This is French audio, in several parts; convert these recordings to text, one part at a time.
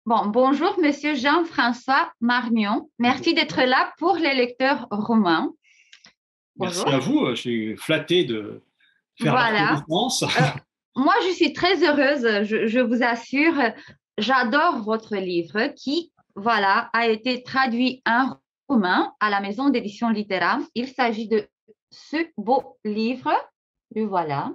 Bonjour, Monsieur Jean-François Marmion. Merci d'être là pour les lecteurs romains. Merci Bonjour. à vous. Je suis flatté de faire votre Voilà. connaissance. Euh, Moi, je suis très heureuse, je vous assure. J'adore votre livre qui, voilà, a été traduit en roumain à la maison d'édition littéraire. Il s'agit de ce beau livre, le voilà,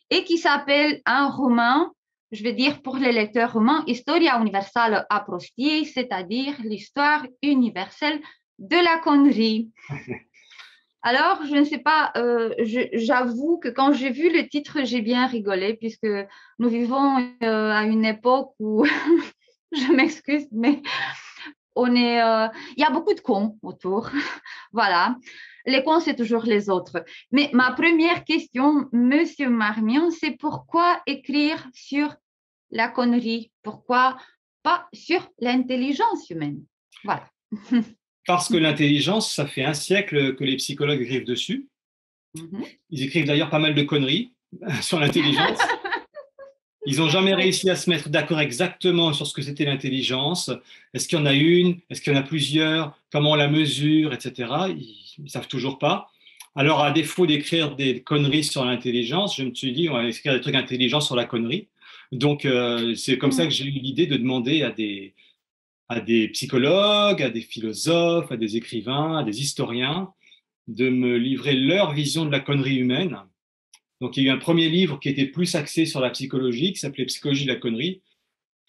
et qui s'appelle en roumain, je vais dire pour les lecteurs roumains, Historia universală a prostiei, c'est-à-dire l'histoire universelle de la connerie. Alors, je ne sais pas, j'avoue que quand j'ai vu le titre, j'ai bien rigolé, puisque nous vivons à une époque où, je m'excuse, mais il y a beaucoup de cons autour. Voilà. Les cons, c'est toujours les autres. Mais ma première question, Monsieur Marmion, c'est pourquoi écrire sur la connerie? Pourquoi pas sur l'intelligence humaine? Voilà. Parce que l'intelligence, ça fait un siècle que les psychologues écrivent dessus. Mhm. Ils écrivent d'ailleurs pas mal de conneries sur l'intelligence. Ils n'ont jamais Oui. réussi à se mettre d'accord exactement sur ce que c'était l'intelligence. Est-ce qu'il y en a une? Est-ce qu'il y en a plusieurs? Comment on la mesure, etc. Ils ne savent toujours pas. Alors, à défaut d'écrire des conneries sur l'intelligence, je me suis dit, on va écrire des trucs intelligents sur la connerie. Donc, c'est comme ça que j'ai eu l'idée de demander à des psychologues, à des philosophes, à des écrivains, à des historiens, de me livrer leur vision de la connerie humaine. Donc, il y a eu un premier livre qui était plus axé sur la psychologie, qui s'appelait Psychologie de la connerie.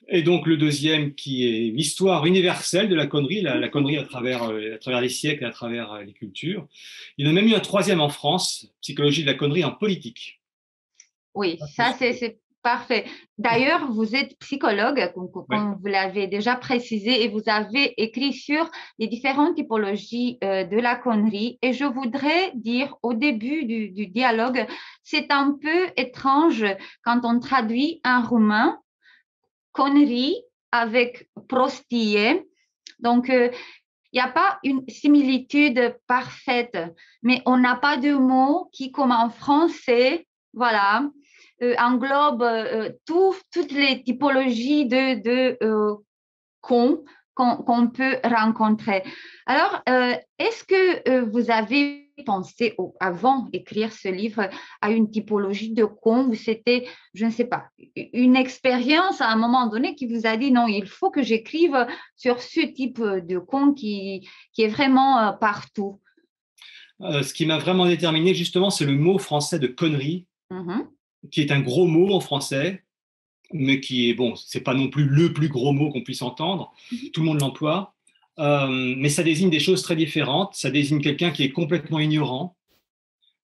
Et donc, le deuxième qui est l'histoire universelle de la connerie, la connerie à travers les siècles et à travers les cultures. Il y en a même eu un troisième en France, Psychologie de la connerie en politique. Oui, ça c'est parfait. D'ailleurs, vous êtes psychologue, Ouais. comme vous l'avez déjà précisé, et vous avez écrit sur les différentes typologies de la connerie. Et je voudrais dire au début du dialogue, c'est un peu étrange quand on traduit en roumain connerie avec prostie. Donc, il n'y a pas une similitude parfaite, mais on n'a pas de mot qui, comme en français, voilà, englobe toutes les typologies de cons qu'on peut rencontrer. Alors, est-ce que vous avez pensé avant d'écrire ce livre à une typologie de cons ou c'était, je ne sais pas, une expérience à un moment donné qui vous a dit non, il faut que j'écrive sur ce type de con qui est vraiment partout. Ce qui m'a vraiment déterminé, justement, c'est le mot français de connerie, Mhm. qui est un gros mot en français, mais qui est, bon, c'est pas non plus le plus gros mot qu'on puisse entendre. Tout le monde l'emploie. Mais ça désigne des choses très différentes. Ça désigne quelqu'un qui est complètement ignorant.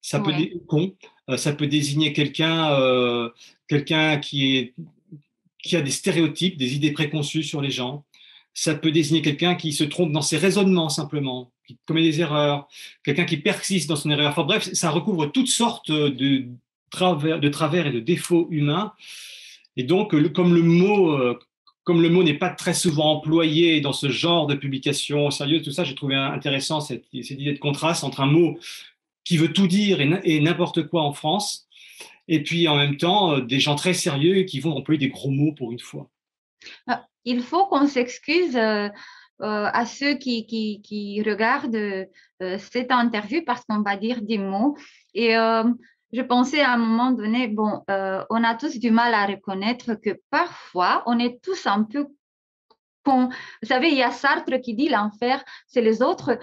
Ça peut Oui. con. Ça peut désigner quelqu'un qui a des stéréotypes, des idées préconçues sur les gens. Ça peut désigner quelqu'un qui se trompe dans ses raisonnements simplement, qui commet des erreurs, quelqu'un qui persiste dans son erreur. Enfin bref, ça recouvre toutes sortes de travers et de défauts humains. Et donc, comme le mot n'est pas très souvent employé dans ce genre de publication sérieuse, tout ça, j'ai trouvé intéressant cette idée de contraste entre un mot qui veut tout dire et n'importe quoi en France, et puis en même temps, des gens très sérieux qui vont employer des gros mots pour une fois. Il faut qu'on s'excuse à ceux qui regardent cette interview parce qu'on va dire des mots. Et je pensais à un moment donné, bon, on a tous du mal à reconnaître que parfois, on est tous un peu cons. Vous savez, il y a Sartre qui dit l'enfer, c'est les autres.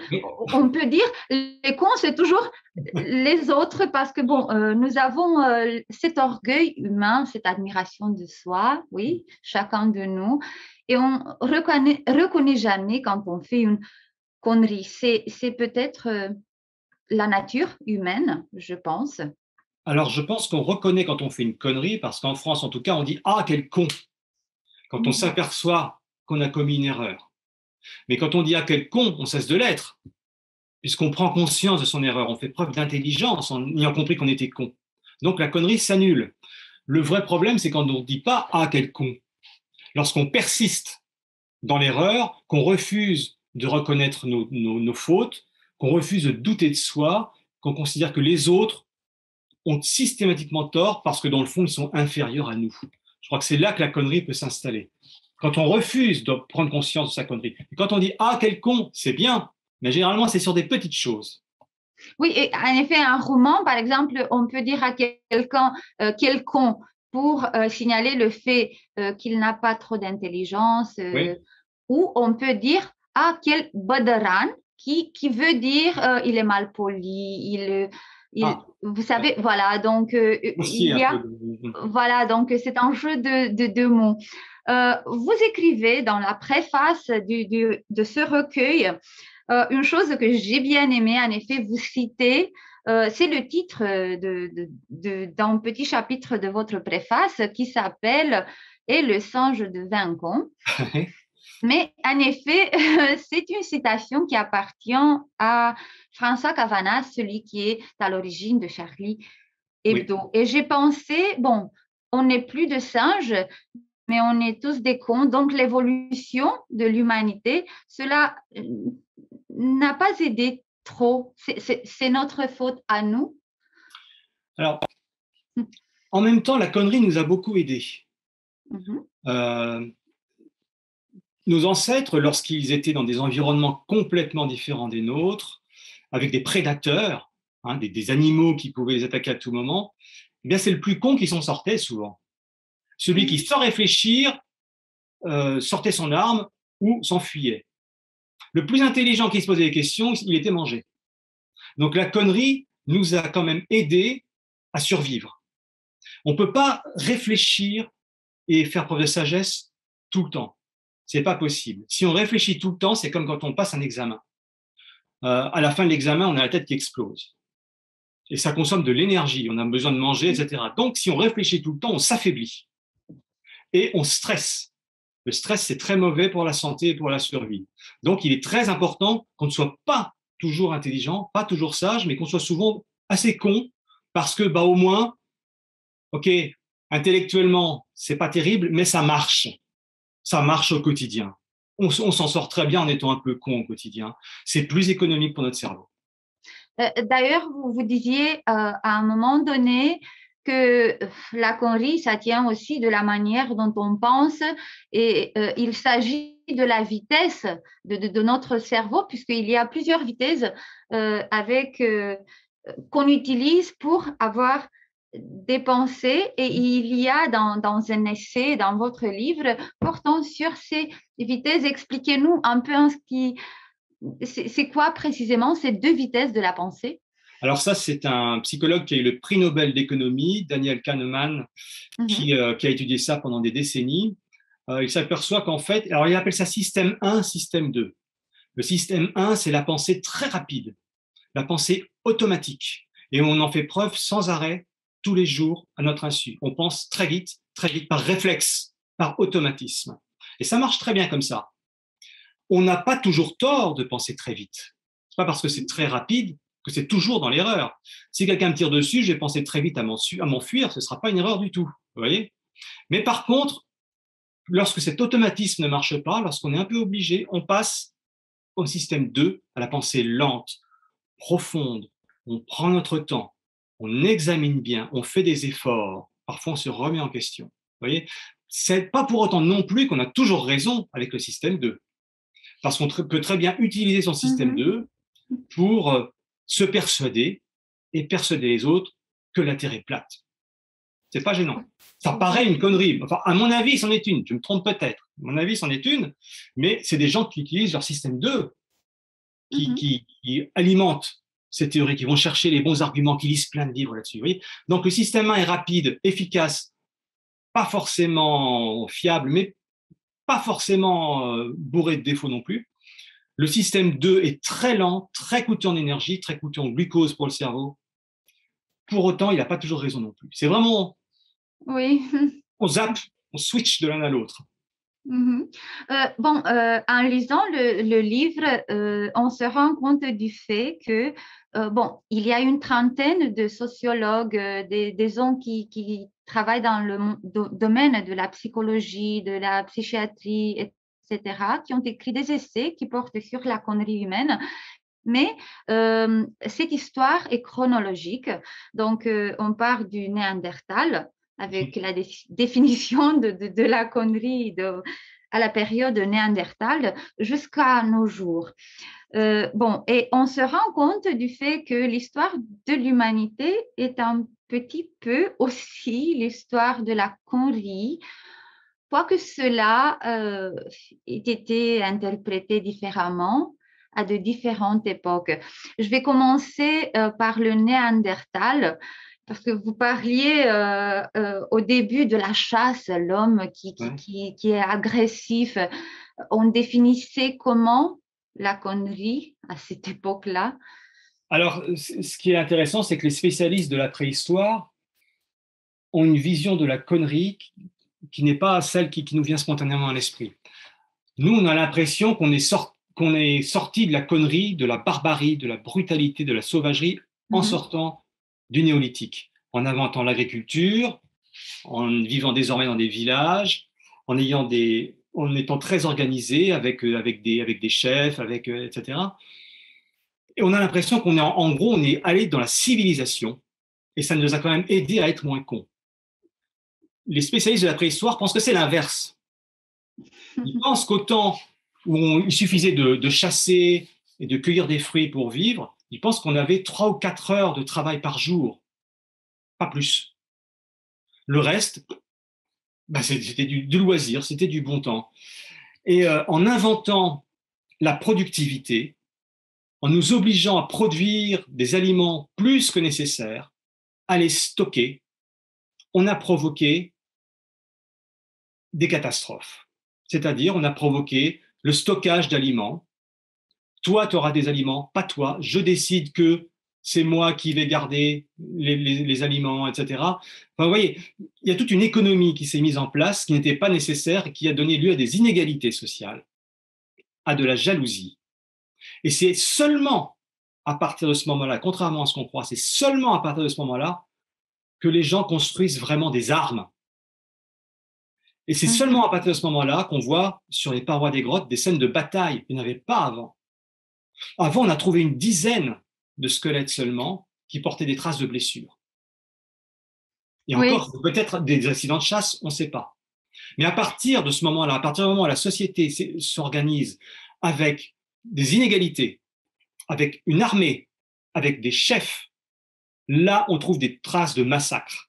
On peut dire les cons, c'est toujours les autres parce que, bon, nous avons cet orgueil humain, cette admiration de soi, oui, chacun de nous. Et on reconnaît jamais quand on fait une connerie. C'est peut-être la nature humaine, je pense. Alors, je pense qu'on reconnaît quand on fait une connerie, parce qu'en France, en tout cas, on dit ah, quel con, quand on Mhm. s'aperçoit qu'on a commis une erreur. Mais quand on dit ah, quel con, on cesse de l'être, puisqu'on prend conscience de son erreur, on fait preuve d'intelligence en ayant compris qu'on était con. Donc, la connerie s'annule. Le vrai problème, c'est quand on ne dit pas ah, quel con. Lorsqu'on persiste dans l'erreur, qu'on refuse de reconnaître nos fautes, qu'on refuse de douter de soi, qu'on considère que les autres ont systématiquement tort parce que dans le fond, ils sont inférieurs à nous. Je crois que c'est là que la connerie peut s'installer. quand on refuse de prendre conscience de sa connerie. Et quand on dit ah quel con, c'est bien, mais généralement c'est sur des petites choses. Oui, et en effet, un roman, par exemple, on peut dire à quelqu'un quel con pour signaler le fait qu'il n'a pas trop d'intelligence, Oui. ou on peut dire ah quel boderan qui veut dire il est mal poli, Ah, vous savez, voilà, donc aussi il un y peu. a, voilà, donc c'est un jeu de mots. Vous écrivez dans la préface de ce recueil une chose que j'ai bien aimé, en effet, vous citez, c'est le titre d'un petit chapitre de votre préface qui s'appelle Et le singe de Vincon. Mais en effet, c'est une citation qui appartient à François Cavanas, celui qui est à l'origine de Charlie Oui. Hebdo. Et j'ai pensé, bon, on n'est plus de singes, mais on est tous des cons. Donc, l'évolution de l'humanité, cela n'a pas aidé trop. C'est notre faute à nous. Alors, en même temps, la connerie nous a beaucoup aidés. Mhm. Nos ancêtres, lorsqu'ils étaient dans des environnements complètement différents des nôtres, avec des prédateurs, hein, des animaux qui pouvaient les attaquer à tout moment, eh bien c'est le plus con qui s'en sortait souvent. Celui qui, sans réfléchir, sortait son arme ou s'enfuyait. Le plus intelligent qui se posait des questions, il était mangé. Donc la connerie nous a quand même aidés à survivre. On ne peut pas réfléchir et faire preuve de sagesse tout le temps. C'est pas possible. Si on réfléchit tout le temps, c'est comme quand on passe un examen. À la fin de l'examen, on a la tête qui explose. Et ça consomme de l'énergie, on a besoin de manger, etc. Donc, si on réfléchit tout le temps, on s'affaiblit et on stresse. Le stress, c'est très mauvais pour la santé et pour la survie. Donc, il est très important qu'on ne soit pas toujours intelligent, pas toujours sage, mais qu'on soit souvent assez con, parce que, bah, au moins, ok, intellectuellement, c'est pas terrible, mais ça marche. Ça marche au quotidien. On s'en sort très bien en étant un peu con au quotidien. C'est plus économique pour notre cerveau. D'ailleurs, vous disiez à un moment donné que la connerie, ça tient aussi de la manière dont on pense et il s'agit de la vitesse de notre cerveau, puisqu'il y a plusieurs vitesses qu'on utilise pour avoir des pensées et il y a dans un essai, dans votre livre, portant sur ces vitesses. Expliquez-nous un peu c'est quoi précisément ces deux vitesses de la pensée? Alors ça, c'est un psychologue qui a eu le prix Nobel d'économie, Daniel Kahneman, Mhm. qui a étudié ça pendant des décennies. Il s'aperçoit qu'en fait, alors il appelle ça système 1, système 2. Le système 1, c'est la pensée très rapide, la pensée automatique. Et on en fait preuve sans arrêt tous les jours à notre insu. On pense très vite, par réflexe, par automatisme. Et ça marche très bien comme ça. On n'a pas toujours tort de penser très vite. C'est pas parce que c'est très rapide que c'est toujours dans l'erreur. Si quelqu'un me tire dessus, je vais penser très vite à m'enfuir, ce ne sera pas une erreur du tout. Vous voyez? Mais par contre, lorsque cet automatisme ne marche pas, lorsqu'on est un peu obligé, on passe au système 2, à la pensée lente, profonde. On prend notre temps, on examine bien, on fait des efforts. Parfois, on se remet en question. Vous voyez? C'est pas pour autant non plus qu'on a toujours raison avec le système 2. Parce qu'on peut très bien utiliser son système Mhm. 2 pour se persuader et persuader les autres que la Terre est plate. C'est pas gênant. Ça paraît une connerie. Enfin, à mon avis, c'en est une. Je me trompe peut-être. À mon avis, c'en est une. Mais c'est des gens qui utilisent leur système 2, Mhm. qui alimentent ces théories, qui vont chercher les bons arguments, qui lisent plein de livres là-dessus. Vous voyez. Donc, le système 1 est rapide, efficace, pas forcément fiable, mais pas forcément bourré de défauts non plus. Le système 2 est très lent, très coûteux en énergie, très coûteux en glucose pour le cerveau. Pour autant, il n'a pas toujours raison non plus. C'est vraiment, Oui. on zappe, on switch de l'un à l'autre. Mhm. Bon, en lisant le livre, on se rend compte du fait que, bon, il y a une trentaine de sociologues, des gens qui travaillent dans le domaine de la psychologie, de la psychiatrie, etc., qui ont écrit des essais qui portent sur la connerie humaine. Mais cette histoire est chronologique. Donc, on part du Néandertal avec la définition de la connerie à la période néandertale jusqu'à nos jours. Bon, et on se rend compte du fait que l'histoire de l'humanité est un petit peu aussi l'histoire de la connerie, quoique cela ait été interprété différemment à de différentes époques. Je vais commencer par le Néandertal, parce que vous parliez au début de la chasse, l'homme qui est agressif. On définissait comment la connerie à cette époque-là? Alors, ce qui est intéressant, c'est que les spécialistes de la préhistoire ont une vision de la connerie qui n'est pas celle qui nous vient spontanément à l'esprit. Nous, on a l'impression qu'on est sorti de la connerie, de la barbarie, de la brutalité, de la sauvagerie en sortant du néolithique, en inventant l'agriculture, en vivant désormais dans des villages, en étant très organisé avec des chefs, etc. Et on a l'impression en gros, on est allé dans la civilisation et ça nous a quand même aidé à être moins cons. Les spécialistes de la préhistoire pensent que c'est l'inverse. Ils pensent qu'au temps où il suffisait de chasser et de cueillir des fruits pour vivre, ils pensent qu'on avait 3 ou 4 heures de travail par jour, pas plus. Le reste, c'était du loisir, c'était du bon temps. Et en inventant la productivité, en nous obligeant à produire des aliments plus que nécessaires, à les stocker, on a provoqué des catastrophes. C'est-à-dire, on a provoqué le stockage d'aliments. Toi, tu auras des aliments, pas toi. Je décide que c'est moi qui vais garder les aliments, etc. Enfin, vous voyez, il y a toute une économie qui s'est mise en place, qui n'était pas nécessaire et qui a donné lieu à des inégalités sociales, à de la jalousie. Et c'est seulement à partir de ce moment-là, contrairement à ce qu'on croit, c'est seulement à partir de ce moment-là que les gens construisent vraiment des armes. Et c'est seulement à partir de ce moment-là qu'on voit sur les parois des grottes des scènes de bataille. Il n'y en avait pas avant. Avant, on a trouvé une dizaine de squelettes seulement qui portaient des traces de blessures. Et encore, peut-être des accidents de chasse, on ne sait pas. Mais à partir de ce moment-là, à partir du moment où la société s'organise avec des inégalités, avec une armée, avec des chefs, là, on trouve des traces de massacres.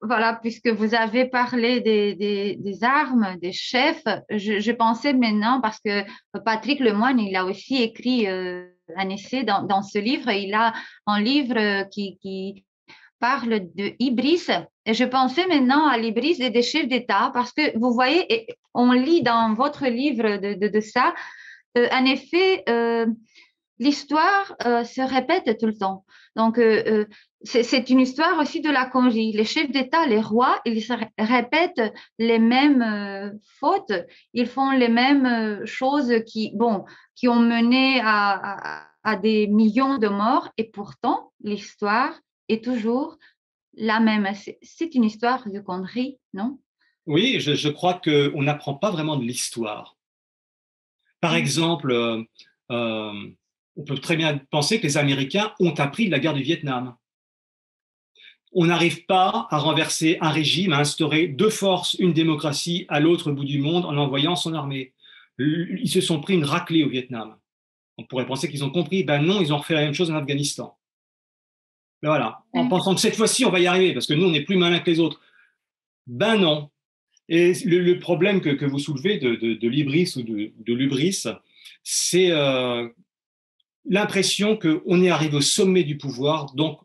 Voilà, puisque vous avez parlé des armes, des chefs, je pensais maintenant, parce que Patrick Lemoine, il a aussi écrit un essai dans ce livre. Il a un livre qui parle de Ibris. Et je pensais maintenant à l'Ibris des chefs d'État, parce que vous voyez, on lit dans votre livre de ça, en effet, l'histoire se répète tout le temps. Donc, c'est une histoire aussi de la connerie. Les chefs d'État, les rois, ils se répètent les mêmes fautes, ils font les mêmes choses qui ont mené à des millions de morts, et pourtant, l'histoire est toujours la même. C'est une histoire de connerie, non? Oui, je crois qu'on n'apprend pas vraiment de l'histoire. Par exemple, on peut très bien penser que les Américains ont appris de la guerre du Vietnam. On n'arrive pas à renverser un régime, à instaurer de force une démocratie à l'autre bout du monde en envoyant son armée. Ils se sont pris une raclée au Vietnam. On pourrait penser qu'ils ont compris. Ben non, ils ont refait la même chose en Afghanistan. Ben voilà, en pensant que cette fois-ci, on va y arriver, parce que nous, on est plus malins que les autres. Ben non. Et le problème que vous soulevez de l'hybris ou de l'hubris, c'est l'impression qu'on est arrivé au sommet du pouvoir, donc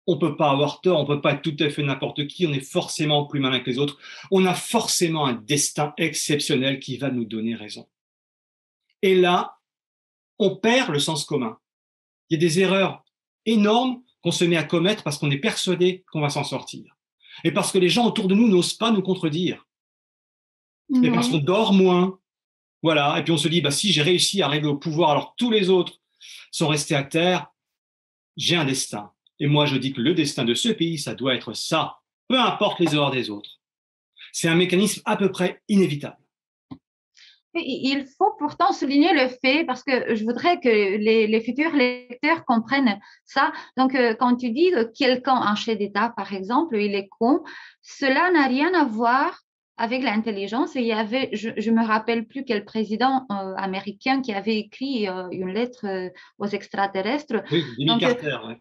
on ne peut pas avoir tort, on ne peut pas être tout à fait n'importe qui, on est forcément plus malin que les autres, on a forcément un destin exceptionnel qui va nous donner raison. Et là, on perd le sens commun. Il y a des erreurs énormes qu'on se met à commettre parce qu'on est persuadé qu'on va s'en sortir. Et parce que les gens autour de nous n'osent pas nous contredire. Et parce qu'on dort moins. Voilà. Et puis on se dit, bah, si j'ai réussi à arriver au pouvoir alors tous les autres sont restés à terre, j'ai un destin. Et moi, je dis que le destin de ce pays, ça doit être ça, peu importe les erreurs des autres. C'est un mécanisme à peu près inévitable. Il faut pourtant souligner le fait, parce que je voudrais que les futurs lecteurs comprennent ça. Donc, quand tu dis que quelqu'un, un chef d'État, par exemple, il est con, cela n'a rien à voir avec l'intelligence, il y avait, je me rappelle plus quel président américain qui avait écrit une lettre aux extraterrestres. Oui, Jimmy Donc, Carter. Ouais.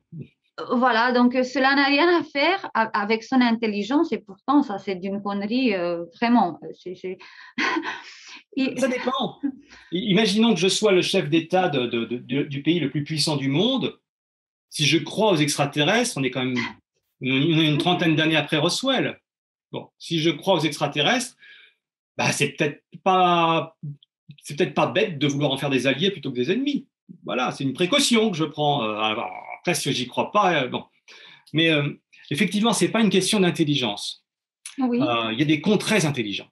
voilà, donc cela n'a rien à faire avec son intelligence et pourtant, ça, c'est d'une connerie, vraiment. Et- Ça dépend. Imaginons que je sois le chef d'État du pays le plus puissant du monde. Si je crois aux extraterrestres, on est quand même une trentaine d'années après Roswell. Bon, si je crois aux extraterrestres, bah, c'est peut-être pas bête de vouloir en faire des alliés plutôt que des ennemis. Voilà, c'est une précaution que je prends. Après, si j'y crois pas, bon. Mais effectivement, c'est pas une question d'intelligence. oui, Il y a des cons très intelligents,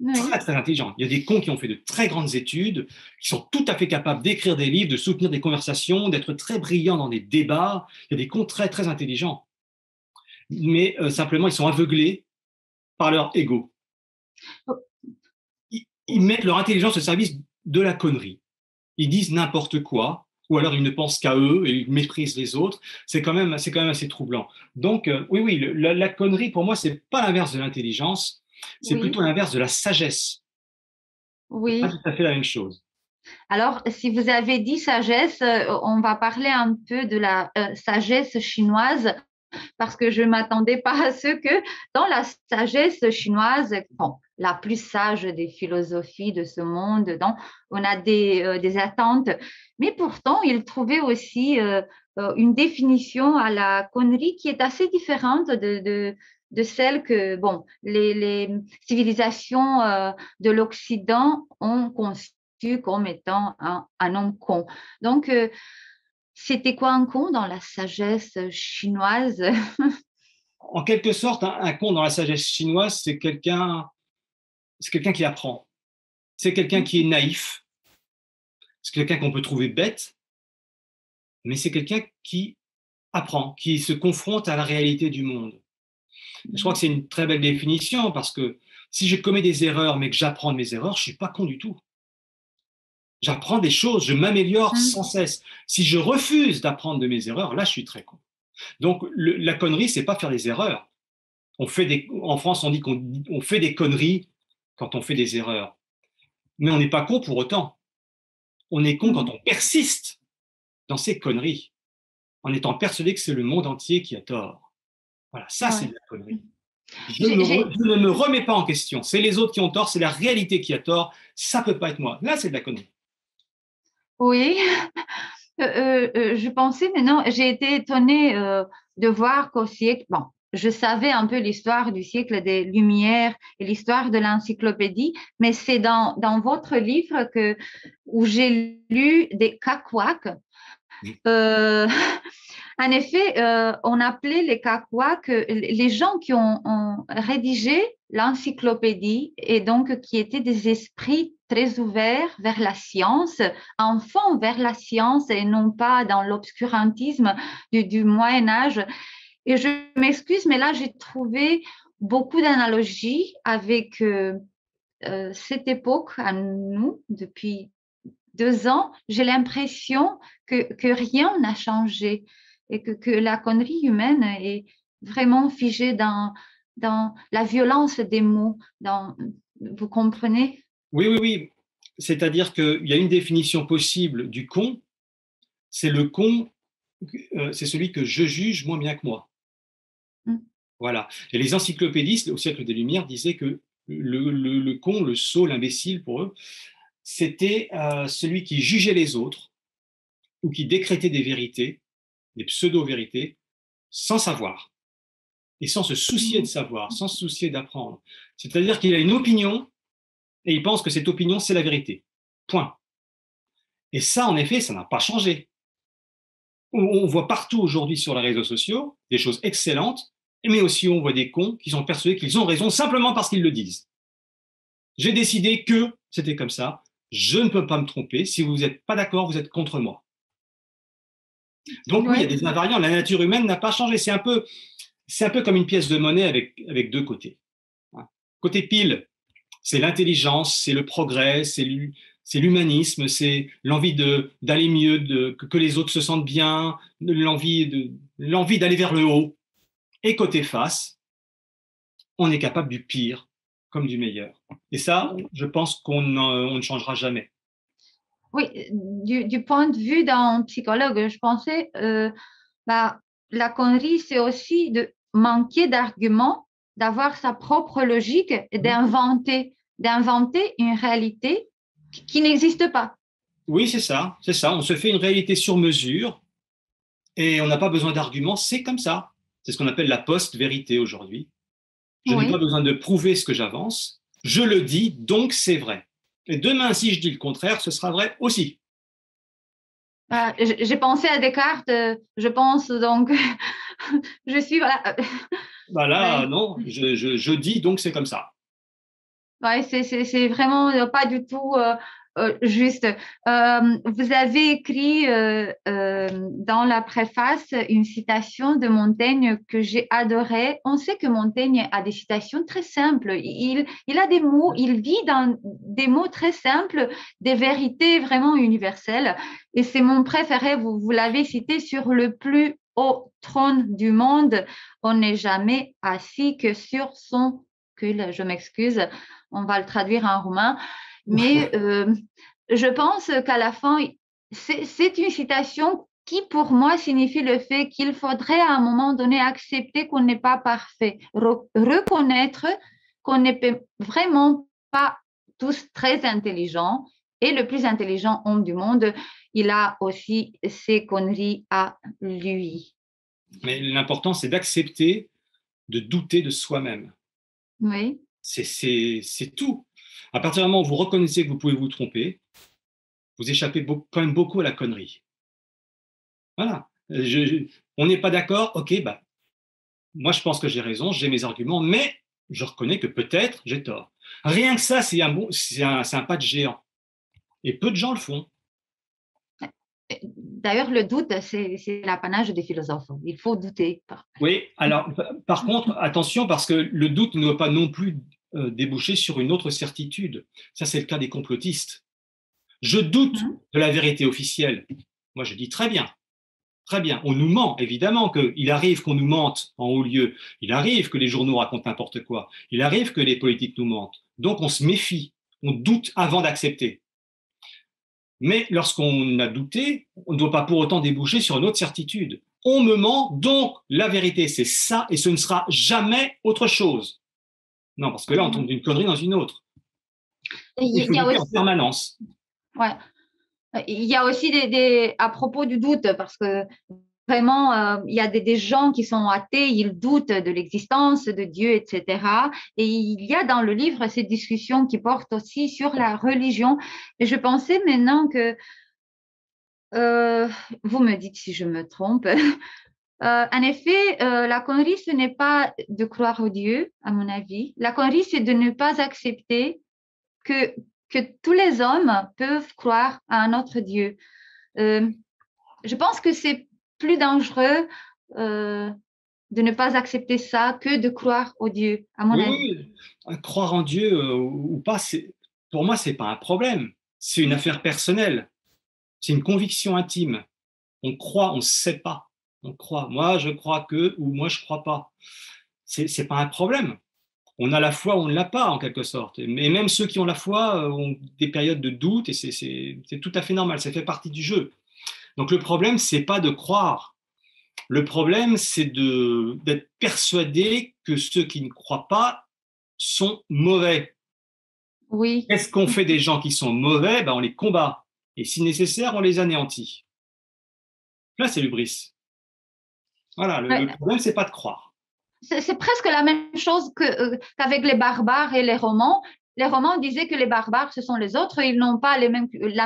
oui. très très intelligents. Il y a des cons qui ont fait de très grandes études, qui sont tout à fait capables d'écrire des livres, de soutenir des conversations, d'être très brillants dans des débats. Il y a des cons très très intelligents, mais simplement ils sont aveuglés par leur ego. Ils mettent leur intelligence au service de la connerie. Ils disent n'importe quoi, ou alors ils ne pensent qu'à eux et ils méprisent les autres. C'est quand même assez troublant. Donc, oui, oui, la connerie, pour moi, c'est pas l'inverse de l'intelligence, c'est plutôt Oui, l'inverse de la sagesse. C'est pas oui. tout à fait la même chose. Alors, si vous avez dit sagesse, on va parler un peu de la sagesse chinoise parce que je ne m'attendais pas à ce que dans la sagesse chinoise, bon, la plus sage des philosophies de ce monde, donc on a des attentes, mais pourtant, il trouvait aussi une définition à la connerie qui est assez différente de celle que bon, les civilisations de l'Occident ont conçue comme étant un homme con. Donc, c'était quoi un con dans la sagesse chinoise? En quelque sorte, un con dans la sagesse chinoise, c'est quelqu'un qui apprend. C'est quelqu'un qui est naïf. C'est quelqu'un qu'on peut trouver bête, mais c'est quelqu'un qui apprend, qui se confronte à la réalité du monde. Je crois que c'est une très belle définition parce que si je commets des erreurs mais que j'apprends de mes erreurs, je suis pas con du tout. J'apprends des choses, je m'améliore sans cesse. Si je refuse d'apprendre de mes erreurs, là, je suis très con. Donc, la connerie, c'est pas faire des erreurs. En France, on dit qu'on fait des conneries quand on fait des erreurs. Mais on n'est pas con pour autant. On est con quand on persiste dans ces conneries, en étant persuadé que c'est le monde entier qui a tort. Voilà, ça, c'est de Ouais. la connerie. J'ai, j'ai- Je ne me remets pas en question. C'est les autres qui ont tort, c'est la réalité qui a tort. Ça peut pas être moi. Là, c'est de la connerie. oui, je pensais, mais non, j'ai été étonnée de voir qu'au siècle, bon, je savais un peu l'histoire du siècle des Lumières et l'histoire de l'encyclopédie, mais c'est dans votre livre où j'ai lu des cacouacs. Euh, En effet, on appelait les Kakwa que les gens qui ont rédigé l'encyclopédie et donc qui étaient des esprits très ouverts vers la science, enfants vers la science et non pas dans l'obscurantisme du Moyen Âge. Et je m'excuse, mais là, j'ai trouvé beaucoup d'analogies avec cette époque à nous depuis 2 ans. J'ai l'impression que rien n'a changé et que la connerie humaine est vraiment figée dans la violence des mots. Vous comprenez? Oui, oui, oui. C'est-à-dire qu'il y a une définition possible du con. C'est le con, c'est celui que je juge moins bien que moi. Mm. Voilà. Et les encyclopédistes, au siècle des Lumières, disaient que le con, le sot, l'imbécile pour eux, c'était celui qui jugeait les autres ou qui décrétait des vérités, des pseudo-vérités, sans savoir et sans se soucier de savoir, sans se soucier d'apprendre. C'est-à-dire qu'il a une opinion et il pense que cette opinion, c'est la vérité. Point. Et ça, en effet, ça n'a pas changé. On voit partout aujourd'hui sur les réseaux sociaux des choses excellentes, mais aussi on voit des cons qui sont persuadés qu'ils ont raison simplement parce qu'ils le disent. J'ai décidé que c'était comme ça. Je ne peux pas me tromper. Si vous n'êtes pas d'accord, vous êtes contre moi. Donc oui, il y a Ouais. des invariants. La nature humaine n'a pas changé. C'est un peu comme une pièce de monnaie avec deux côtés. Côté pile, c'est l'intelligence, c'est le progrès, c'est l'humanisme, c'est l'envie d'aller mieux, que les autres se sentent bien, l'envie d'aller vers le haut. Et côté face, on est capable du pire. comme du meilleur. Et ça, je pense on ne changera jamais. Oui, du point de vue d'un psychologue, je pensais, bah, la connerie, c'est aussi de manquer d'arguments, d'avoir sa propre logique et d'inventer une réalité qui n'existe pas. Oui, c'est ça, c'est ça. On se fait une réalité sur mesure et on n'a pas besoin d'arguments, c'est comme ça. C'est ce qu'on appelle la post-vérité aujourd'hui. Je n'ai pas Oui. besoin de prouver ce que j'avance, je le dis, donc c'est vrai. Et demain, si je dis le contraire, ce sera vrai aussi. J'ai pensé à Descartes, je pense donc, je suis, voilà. Bah là, Ouais. non, je dis, donc c'est comme ça. Ouais, c'est vraiment pas du tout juste. Vous avez écrit dans la préface une citation de Montaigne que j'ai adorée. On sait que Montaigne a des citations très simples. Il a des mots, il vit dans des mots très simples, des vérités vraiment universelles. Et c'est mon préféré. Vous l'avez cité sur le plus haut trône du monde. On n'est jamais assis que sur son cul. Je m'excuse, on va le traduire en roumain, mais je pense qu'à la fin, c'est une citation qui, pour moi, signifie le fait qu'il faudrait à un moment donné accepter qu'on n'est pas parfait, reconnaître qu'on n'est vraiment pas tous très intelligents et le plus intelligent homme du monde, il a aussi ses conneries à lui. Mais l'important, c'est d'accepter de douter de soi-même. Oui. C'est tout. À partir du moment où vous reconnaissez que vous pouvez vous tromper, vous échappez quand même beaucoup à la connerie. Voilà. On n'est pas d'accord, ok, bah, moi je pense que j'ai raison, j'ai mes arguments, mais je reconnais que peut-être j'ai tort. Rien que ça, c'est un pas de géant. Et peu de gens le font. D'ailleurs, le doute, c'est l'apanage des philosophes. Il faut douter. Oui, alors par contre, attention, parce que le doute ne doit pas non plus déboucher sur une autre certitude. Ça, c'est le cas des complotistes. Je doute Mhm. de la vérité officielle. Moi, je dis très bien. Très bien, on nous ment, évidemment qu'il arrive qu'on nous mente en haut lieu, il arrive que les journaux racontent n'importe quoi, il arrive que les politiques nous mentent. Donc on se méfie, on doute avant d'accepter. Mais lorsqu'on a douté, on ne doit pas pour autant déboucher sur une autre certitude. On me ment, donc la vérité c'est ça et ce ne sera jamais autre chose. Non, parce que là on tombe d'une connerie dans une autre. Il Il faut y a douter en aussi, permanence. ouais, il y a aussi à propos du doute, parce que vraiment, il y a des gens qui sont athées, ils doutent de l'existence de Dieu, etc. Et il y a dans le livre ces discussions qui portent aussi sur la religion. Et je pensais maintenant que, euh, vous me dites si je me trompe, en effet, la connerie, ce n'est pas de croire au Dieu, à mon avis. La connerie, c'est de ne pas accepter que, que tous les hommes peuvent croire à un autre Dieu. Euh, je pense que c'est plus dangereux de ne pas accepter ça que de croire au Dieu, à mon Oui, avis. oui, croire en Dieu ou pas, pour moi, c'est pas un problème. C'est une affaire personnelle. C'est une conviction intime. On croit, on ne sait pas. On croit. Moi, je crois que, ou moi, je crois pas. C'est pas un problème. On a la foi ou on ne l'a pas, en quelque sorte. Mais même ceux qui ont la foi ont des périodes de doute et c'est tout à fait normal. Ça fait partie du jeu. Donc le problème, c'est pas de croire. Le problème, c'est d'être persuadé que ceux qui ne croient pas sont mauvais. Oui. Qu'est-ce qu'on fait des gens qui sont mauvais? Ben, on les combat. Et si nécessaire, on les anéantit. Là, c'est l'hubris. Voilà, le Ouais. problème, c'est pas de croire. C'est presque la même chose qu'avec les barbares et les romans. Les romans disaient que les barbares, ce sont les autres, ils n'ont pas la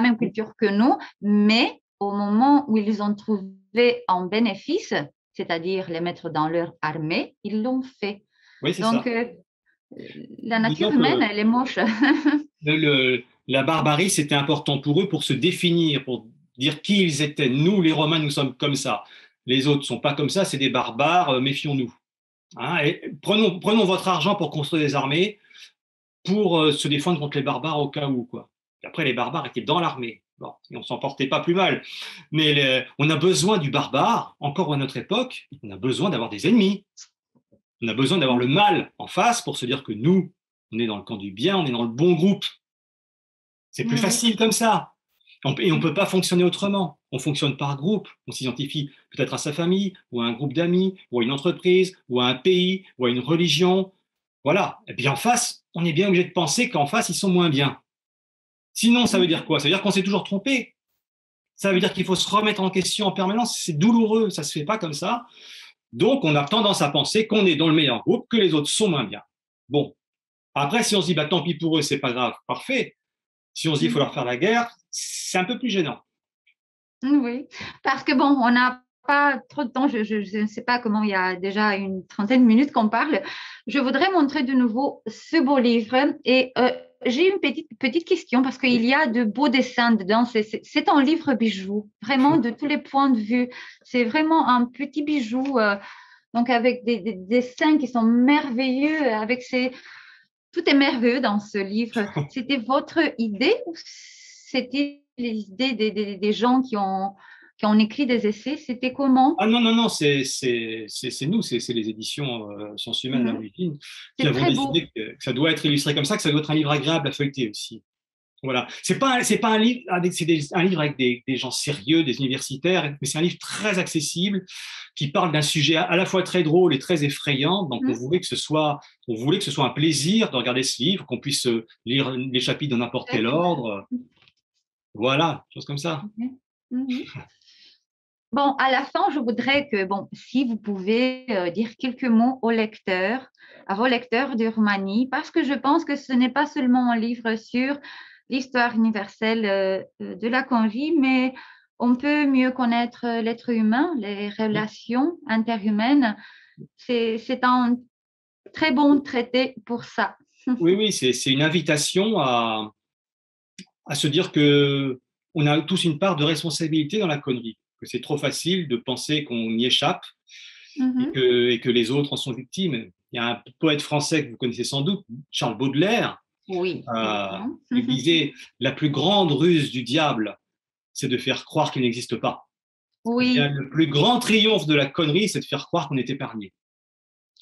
même culture que nous, mais au moment où ils ont trouvé un bénéfice, c'est-à-dire les mettre dans leur armée, ils l'ont fait. Oui, c'est Donc, ça. la nature Disons humaine, que elle est moche. la barbarie, c'était important pour eux pour se définir, pour dire qui ils étaient. Nous, les Romains, nous sommes comme ça. Les autres ne sont pas comme ça, c'est des barbares, méfions-nous. Hein, et prenons votre argent pour construire des armées, pour se défendre contre les barbares au cas où, quoi. Et après, les barbares étaient dans l'armée. Bon, et on s'en portait pas plus mal. Mais on a besoin du barbare, encore à notre époque, on a besoin d'avoir des ennemis. On a besoin d'avoir le mal en face pour se dire que nous, on est dans le camp du bien, on est dans le bon groupe. C'est plus Oui. facile comme ça. Et on ne peut pas fonctionner autrement. On fonctionne par groupe. On s'identifie peut-être à sa famille, ou à un groupe d'amis, ou à une entreprise, ou à un pays, ou à une religion. Voilà. Et puis en face, on est bien obligé de penser qu'en face, ils sont moins bien. Sinon, ça veut dire quoi? Ça veut dire qu'on s'est toujours trompé. Ça veut dire qu'il faut se remettre en question en permanence. C'est douloureux, ça ne se fait pas comme ça. Donc, on a tendance à penser qu'on est dans le meilleur groupe, que les autres sont moins bien. Bon. Après, si on se dit, bah, tant pis pour eux, c'est pas grave, parfait. Si on se dit, il faut leur faire la guerre, c'est un peu plus gênant. Oui, parce que bon, on n'a pas trop de temps. Je ne sais pas comment, il y a déjà une trentaine de minutes qu'on parle. Je voudrais montrer de nouveau ce beau livre et j'ai une petite question parce qu'il y a de beaux dessins dedans. C'est un livre bijou, vraiment de tous les points de vue. C'est vraiment un petit bijou, donc avec des dessins qui sont merveilleux, avec ces... Tout est merveilleux dans ce livre. C'était votre idée ou c'était les idées des gens qui ont écrit des essais? C'était comment? Ah non, non, non, c'est nous, c'est les éditions Sciences Humaines à Mhm. l'origine qui C'est avons très beau. décidé que ça doit être illustré comme ça, que ça doit être un livre agréable à feuilleter aussi. Voilà. C'est pas un livre, un livre avec des gens sérieux, des universitaires, mais c'est un livre très accessible qui parle d'un sujet à la fois très drôle et très effrayant. Donc, Mhm. on voulait que ce soit un plaisir de regarder ce livre, qu'on puisse lire les chapitres dans n'importe Très quel bien. ordre. Voilà, chose comme ça. Mhm. Mhm. Bon, à la fin, je voudrais que, bon, si vous pouvez dire quelques mots aux lecteurs, à vos lecteurs de Roumanie, parce que je pense que ce n'est pas seulement un livre sur l'histoire universelle de la Congie, mais on peut mieux connaître l'être humain, les relations interhumaines. C'est un très bon traité pour ça. Oui, oui, c'est une invitation à se dire que on a tous une part de responsabilité dans la connerie, que c'est trop facile de penser qu'on y échappe Mhm. et que les autres en sont victimes. Il y a un poète français que vous connaissez sans doute, Charles Baudelaire, Oui, évidemment. il disait la plus grande ruse du diable, c'est de faire croire qu'il n'existe pas. Eh bien, Oui. le plus grand triomphe de la connerie, c'est de faire croire qu'on est épargné.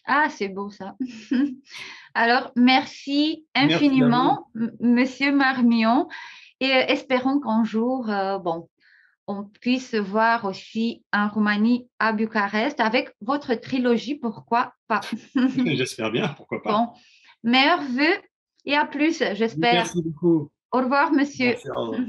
Ah, c'est beau ça. Alors, merci Merci à vous. infiniment, Monsieur Marmion, et espérons qu'un jour, bon, on puisse se voir aussi en Roumanie, à Bucarest, avec votre trilogie, pourquoi pas. J'espère bien, pourquoi pas. Bon, meilleurs vœux et à plus, j'espère. Merci beaucoup. Au revoir, monsieur. Merci, au revoir.